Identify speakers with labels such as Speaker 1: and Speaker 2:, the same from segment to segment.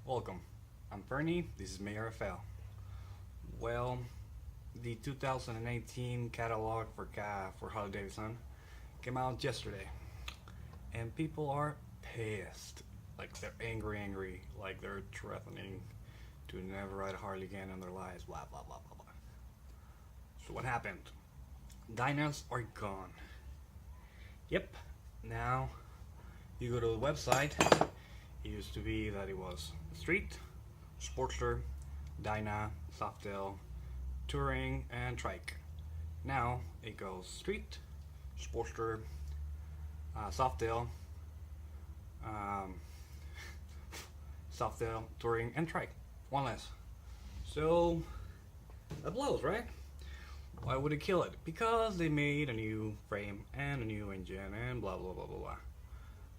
Speaker 1: Welcome. I'm Fernie. This is Mayor FL. Well, the 2018 catalog for Harley Davidson came out yesterday, and people are pissed. Like they're angry, like they're threatening to never ride a Harley again in their lives. Blah blah blah blah blah. So what happened? Dynas are gone. Yep. Now you go to the website. It used to be that it was street, Sportster, Dyna, Softail, Touring, and Trike. Now it goes street, Sportster, Softail, um, Softail, Touring, and Trike. One less. So that blows, right? Why would it kill it? Because they made a new frame and a new engine and blah blah blah blah blah.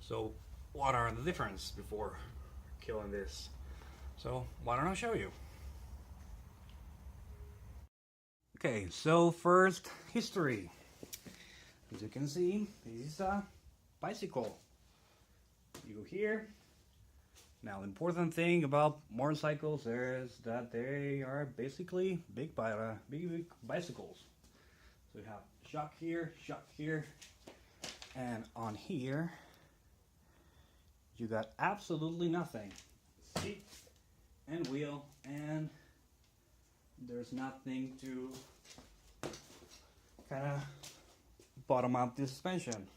Speaker 1: So what are the difference before killing this? So why don't I show you? Okay, so first, history. As you can see, this is a bicycle. You go here. Now the important thing about motorcycles is that they are basically big bicycles. So you have shock here, and on here you got absolutely nothing. Seat and wheel, and there's nothing to kind of bottom out the suspension.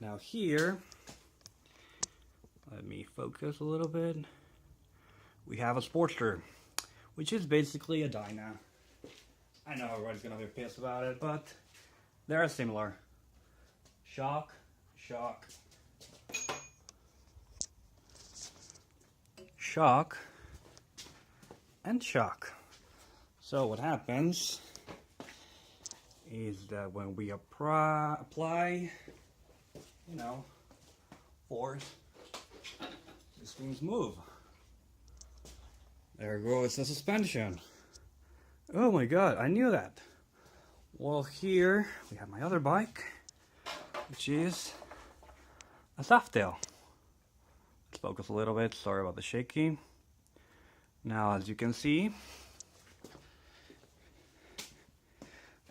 Speaker 1: Now here, let me focus a little bit. We have a Sportster, which is basically a Dyna. I know everybody's gonna be pissed about it, but they're similar. Shock, and shock. So what happens is that when we apply, force, these things move. There goes the suspension. Oh my god, I knew that. Well, here we have my other bike, which is a Softail. Let's focus a little bit. Sorry about the shaking. Now, as you can see,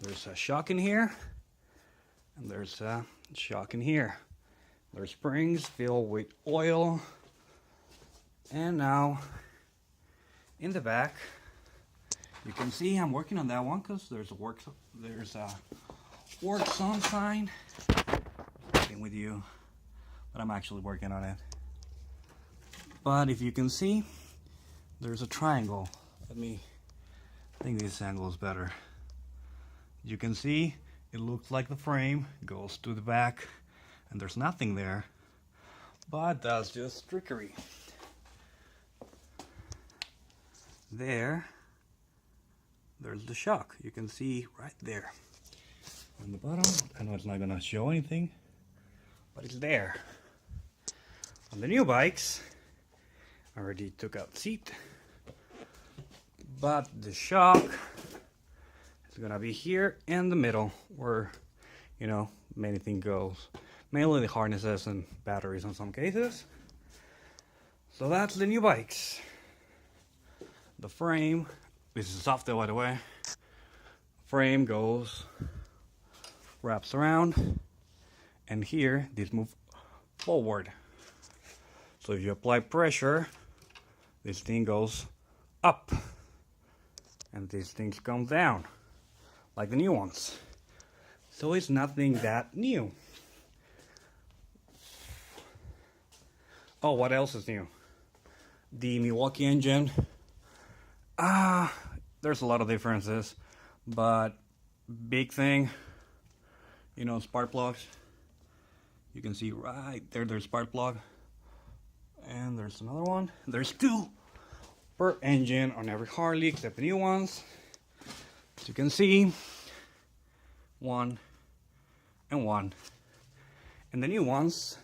Speaker 1: there's a shock in here, and there's a shock in here. There's springs filled with oil, and now in the back, you can see I'm working on that one because there's a works on sign. Same with you, but I'm actually working on it. But if you can see, there's a triangle. I think this angle is better. You can see it looks like the frame goes to the back and there's nothing there, but that's just trickery. There's the shock. You can see right there on the bottom. I know it's not gonna show anything, but it's there. On the new bikes, I already took out the seat, but the shock is gonna be here in the middle where, many things goes. Mainly the harnesses and batteries in some cases. So that's the new bikes. The frame, this is a Softail by the way. Frame wraps around, and here this moves forward. So if you apply pressure, this thing goes up, and these things come down, like the new ones. So it's nothing that new. Oh, what else is new? The Milwaukee engine. There's a lot of differences, but big thing, spark plugs. You can see right there, there's spark plug. And there's another one. There's two per engine on every Harley except the new ones. As you can see, one and one. And the new ones,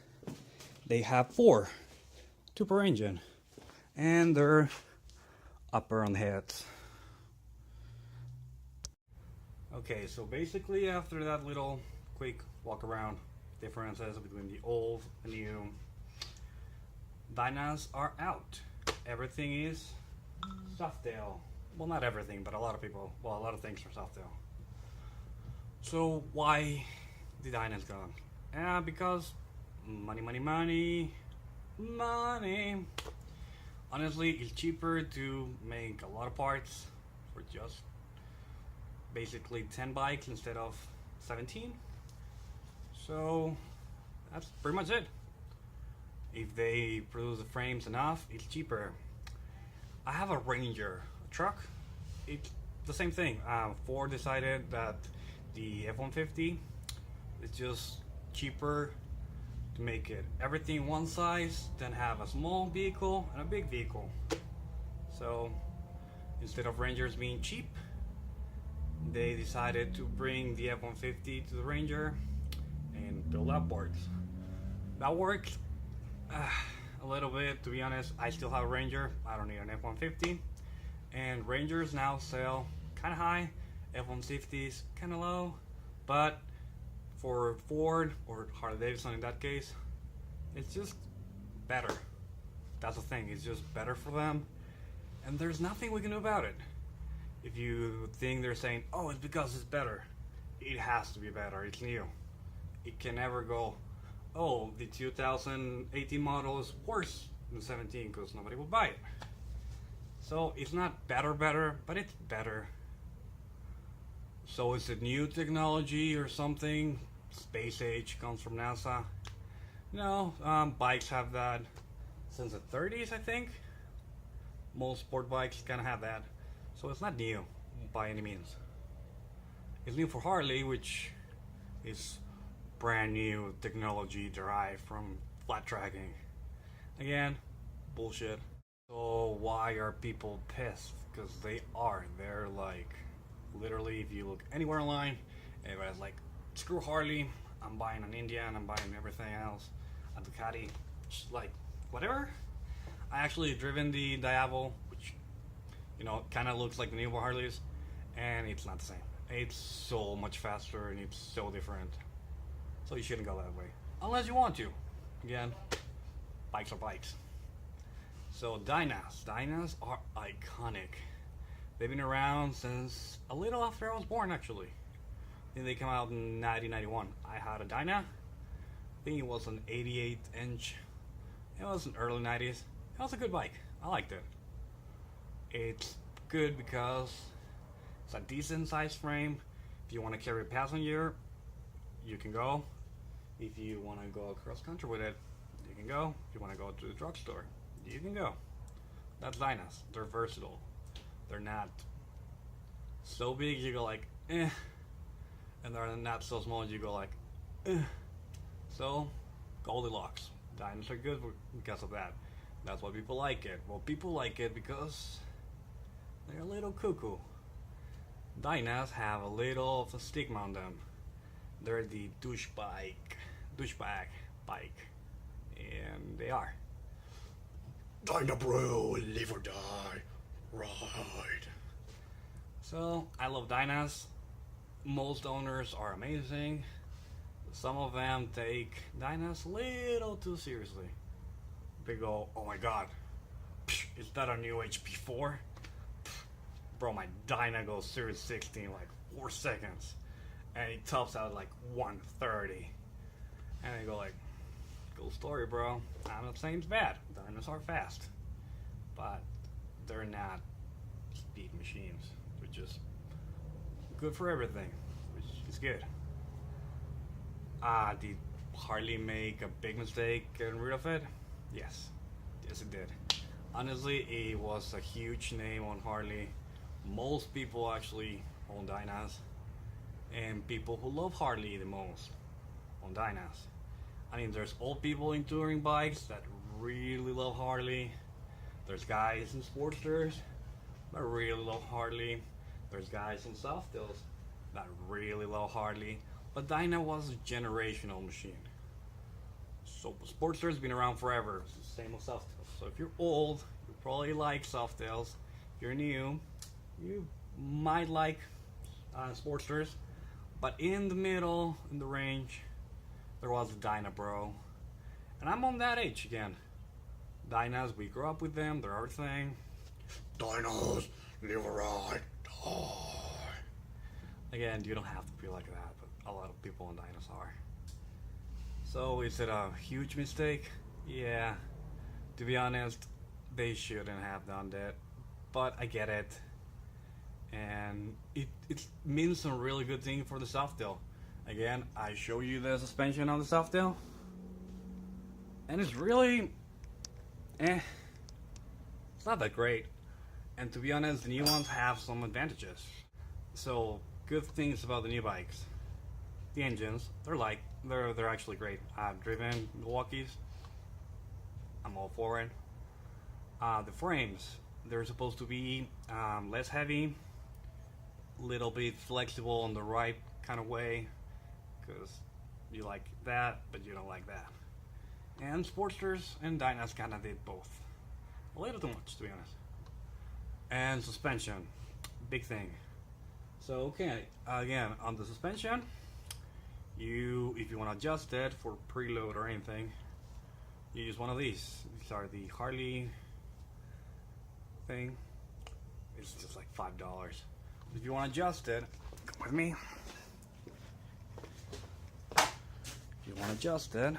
Speaker 1: they have four, two per engine. And they're upper on the heads. Okay, so basically after that little quick walk around, differences between the old and new, Dynas are out. everything is Softail. Well, not everything, but a lot of people, well, a lot of things are Softail. So why the Dyna's gone? Because money, money, money, money. Honestly, it's cheaper to make a lot of parts for just basically 10 bikes instead of 17. So that's pretty much it. If they produce the frames enough, it's cheaper. I have a Ranger, a truck. It's the same thing. Ford decided that the F-150 is just cheaper to make it everything one size than have a small vehicle and a big vehicle. So instead of Rangers being cheap, they decided to bring the F-150 to the Ranger and build up parts. That worked a little bit, to be honest. I still have a Ranger. I don't need an F-150. And Rangers now sell kind of high, F-150s kind of low, but for Ford or Harley Davidson in that case, it's just better. That's the thing, it's just better for them, and there's nothing we can do about it. If you think they're saying, oh, it's because it's better, it has to be better, it's new. It can never go, oh, the 2018 model is worse than 17 because nobody will buy it. So it's not better, but it's better. So is it new technology or something? Space age comes from NASA? No, bikes have that since the 30s, I think. Most sport bikes kind of have that. So it's not new by any means. It's new for Harley, which is brand new technology derived from flat tracking. Again, bullshit. So why are people pissed? Because they're like, literally, if you look anywhere online, everybody's like, screw Harley, I'm buying an Indian, I'm buying everything else, a Ducati, just like, whatever. I actually driven the Diablo, which, you know, kind of looks like the new Harleys, and it's not the same. It's so much faster and it's so different. So you shouldn't go that way, unless you want to. Again, bikes are bikes. So Dynas are iconic. They've been around since a little after I was born, actually. I think they came out in 1991. I had a Dyna. I think it was an 88-inch. It was in early 90s. It was a good bike. I liked it. It's good because it's a decent sized frame. If you want to carry a passenger, you can go. If you want to go across country with it, you can go. If you want to go to the drugstore, you can go. That's Dynas. They're versatile. They're not so big you go like, eh. And they're not so small you go like, eh. So, Goldilocks. Dynas are good because of that. That's why people like it. Well, people like it because they're a little cuckoo. Dynas have a little of a stigma on them. They're the douchebag bike. And they are.
Speaker 2: Dyna bro, live or die. Right.
Speaker 1: So, I love Dynas. Most owners are amazing. Some of them take Dynas a little too seriously. They go, oh my god, is that a new HP4? Bro, my Dyna goes Series 16 like 4 seconds. And it tops out like 130. And they go like, cool story, bro. I'm not saying it's bad. Dynas are fast. But they're not speed machines. They're just good for everything, which is good. Did Harley make a big mistake getting rid of it? Yes. Yes, it did. Honestly, it was a huge name on Harley. Most people actually own Dynas. And people who love Harley the most own Dynas. I mean, there's old people in touring bikes that really love Harley. There's guys in Sportsters that really love Harley. There's guys in Softails that really love Harley. But Dyna was a generational machine. So Sportster's been around forever. It's the same with Softails. So if you're old, you probably like Softails. If you're new, you might like Sportsters. But in the middle, in the range, there was a Dyna bro. And I'm on that age again. Dynas, we grew up with them, they're our thing.
Speaker 2: Dynas, live right, die.
Speaker 1: Again, you don't have to be like that, but a lot of people in Dynas are. So, is it a huge mistake? Yeah. To be honest, they shouldn't have done that. But I get it. And it means some really good thing for the Softail. Again, I show you the suspension on the Softail. And it's really... It's not that great. And to be honest, the new ones have some advantages. So, good things about the new bikes. The engines, they're actually great. I've driven Milwaukee's. I'm all for it. The frames, they're supposed to be less heavy, little bit flexible on the right kind of way, because you like that, but you don't like that. And Sportsters and Dynas kind of did both. A little too much, to be honest. And suspension, big thing. So okay, again, on the suspension, if you want to adjust it for preload or anything, you use one of these. These are the Harley thing. It's just like $5. If you want to adjust it, come with me. If you want to adjust it,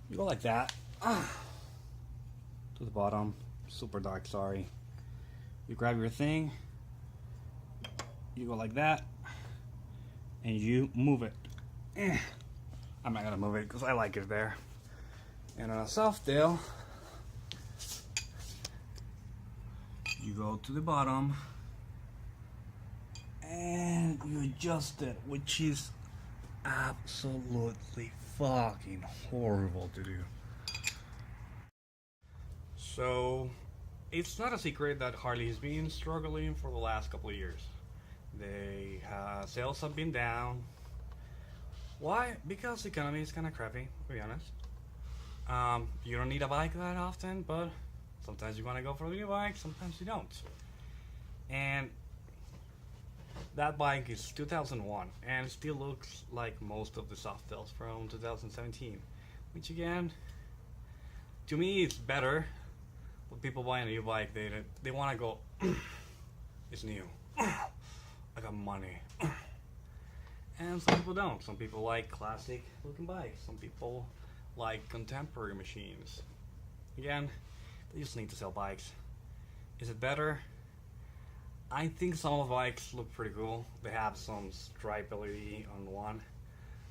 Speaker 1: you go like that to the bottom. Super dark, sorry. You grab your thing, you go like that, and you move it. I'm not gonna move it because I like it there. And on a Softail, you go to the bottom and you adjust it, which is absolutely fucking horrible to do. So, it's not a secret that Harley's been struggling for the last couple of years. Sales have been down. Why? Because the economy is kind of crappy, to be honest. You don't need a bike that often, but sometimes you want to go for a new bike, sometimes you don't. And that bike is 2001, and it still looks like most of the Softails from 2017. Which again, to me it's better. When people buy a new bike, they want to go, it's new. I got money. And some people don't. Some people like classic looking bikes. Some people like contemporary machines. Again, they just need to sell bikes. Is it better? I think some of the bikes look pretty cool. They have some stripe LED on one.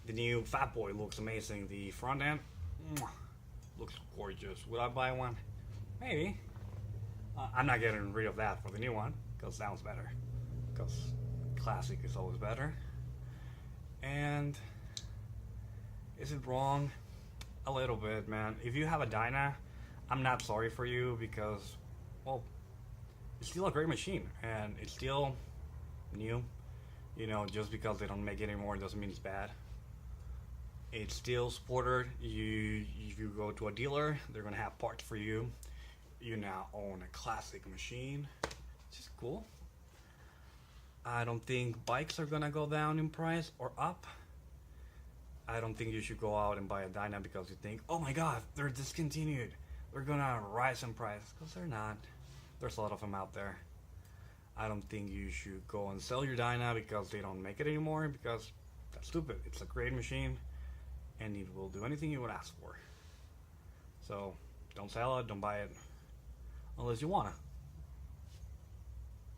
Speaker 1: The new Fat Boy looks amazing. The front end looks gorgeous. Would I buy one? Maybe. I'm not getting rid of that for the new one because that one's better. Because classic is always better. And is it wrong? A little bit, man. If you have a Dyna, I'm not sorry for you because, well, it's still a great machine and it's still new. You know, just because they don't make it anymore doesn't mean it's bad. It's still supported. If you go to a dealer, they're gonna have parts for you. You now own a classic machine, which is cool. I don't think bikes are gonna go down in price or up. I don't think you should go out and buy a Dyna because you think, oh my god, they're discontinued. They're gonna rise in price, because they're not. There's a lot of them out there. I don't think you should go and sell your Dyna because they don't make it anymore, because that's stupid. It's a great machine and it will do anything you would ask for. So don't sell it, don't buy it, unless you wanna.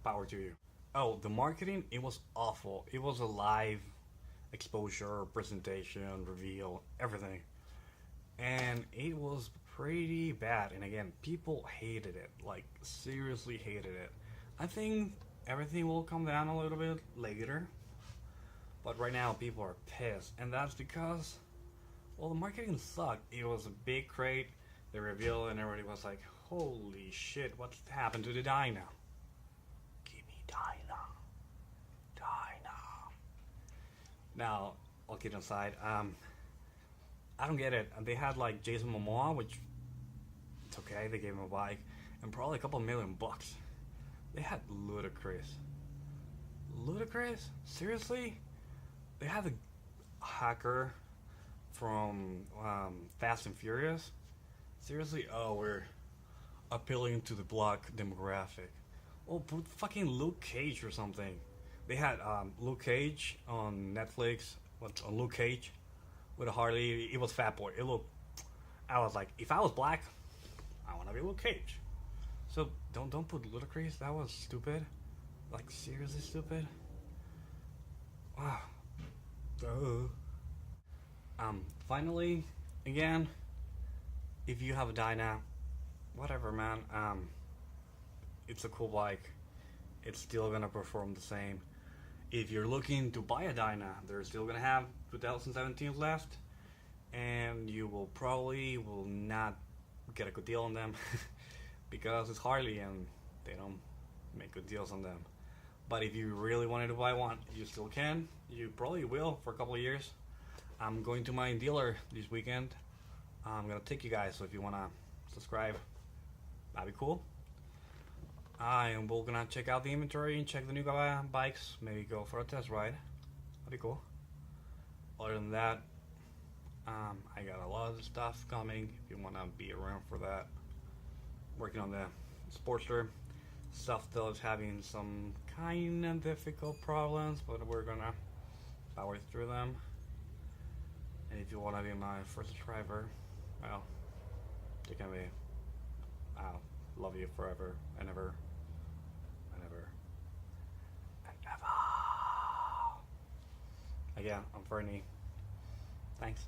Speaker 1: Power to you. Oh, the marketing, it was awful. It was a live exposure, presentation, reveal, everything. And it was pretty bad. And again, people hated it. Like, seriously hated it. I think everything will come down a little bit later. But right now, people are pissed. And that's because, well, the marketing sucked. It was a big crate, they revealed, and everybody was like, holy shit, what's happened to the Dyna? Dyna. Now, all kidding aside, I don't get it. They had like Jason Momoa, which it's okay, they gave him a bike, and probably a couple $1 million. They had Ludacris. Seriously? They had a hacker from Fast and Furious. Seriously? Oh, we're appealing to the black demographic. Oh, put fucking Luke Cage or something. They had Luke Cage on Netflix. What on Luke Cage with a Harley? It was Fat Boy. It looked. I was like, if I was black, I want to be Luke Cage. So don't put Ludacris. That was stupid. Like seriously stupid. Wow. Finally, again, if you have a Dyna, whatever, man. It's a cool bike. It's still gonna perform the same. If you're looking to buy a Dyna, they're still gonna have 2017s left, and you will probably will not get a good deal on them because it's Harley and they don't make good deals on them. But if you really wanted to buy one, you still can. You probably will for a couple of years. I'm going to my dealer this weekend. I'm gonna take you guys, so if you wanna subscribe, that'd be cool. And we're gonna check out the inventory and check the new bikes. Maybe go for a test ride. That'd be cool. Other than that, I got a lot of stuff coming. If you wanna be around for that, working on the Sportster stuff. Though is having some kind of difficult problems, but we're gonna power through them. And if you wanna be my first subscriber, well, you can be. I'll love you forever and ever. Again, I'm Fernie. Thanks.